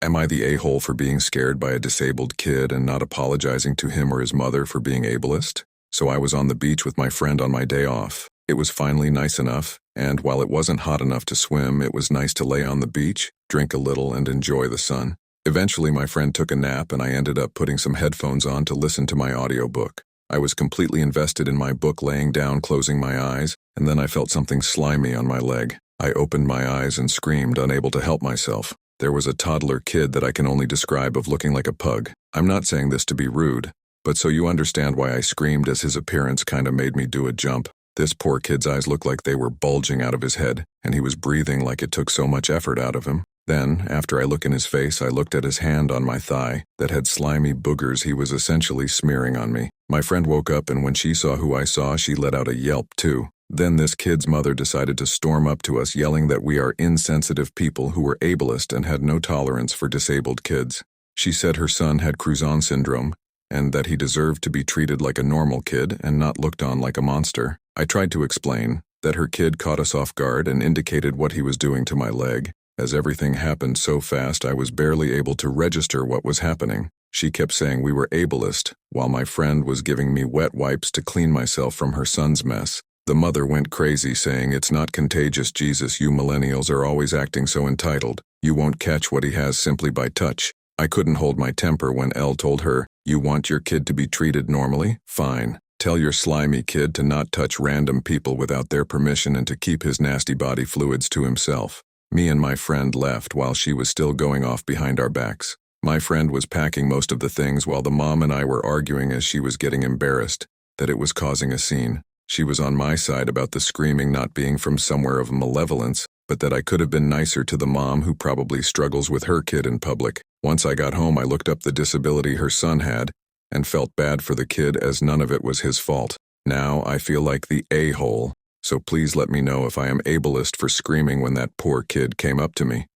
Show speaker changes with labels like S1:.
S1: Am I the a-hole for being scared by a disabled kid and not apologizing to him or his mother for being ableist? So I was on the beach with my friend on my day off. It was finally nice enough, and while it wasn't hot enough to swim, it was nice to lay on the beach, drink a little, and enjoy the sun. Eventually, my friend took a nap and I ended up putting some headphones on to listen to my audiobook. I was completely invested in my book, laying down, closing my eyes, and then I felt something slimy on my leg. I opened my eyes and screamed, unable to help myself. There was a toddler kid that I can only describe of looking like a pug. I'm not saying this to be rude, but so you understand why I screamed, as his appearance kinda made me do a jump. This poor kid's eyes looked like they were bulging out of his head, and he was breathing like it took so much effort out of him. Then, after I looked in his face, I looked at his hand on my thigh that had slimy boogers he was essentially smearing on me. My friend woke up, and when she saw who I saw, she let out a yelp too. Then this kid's mother decided to storm up to us, yelling that we are insensitive people who were ableist and had no tolerance for disabled kids. She said her son had Crouzon syndrome, and that he deserved to be treated like a normal kid and not looked on like a monster. I tried to explain that her kid caught us off guard and indicated what he was doing to my leg. As everything happened so fast, I was barely able to register what was happening. She kept saying we were ableist, while my friend was giving me wet wipes to clean myself from her son's mess. The mother went crazy, saying, "It's not contagious, Jesus, you millennials are always acting so entitled. You won't catch what he has simply by touch." I couldn't hold my temper when Elle told her, "You want your kid to be treated normally? Fine. Tell your slimy kid to not touch random people without their permission and to keep his nasty body fluids to himself." Me and my friend left while she was still going off behind our backs. My friend was packing most of the things while the mom and I were arguing, as she was getting embarrassed that it was causing a scene. She was on my side about the screaming not being from somewhere of malevolence, but that I could have been nicer to the mom who probably struggles with her kid in public. Once I got home, I looked up the disability her son had and felt bad for the kid, as none of it was his fault. Now I feel like the a-hole. So please let me know if I am ableist for screaming when that poor kid came up to me.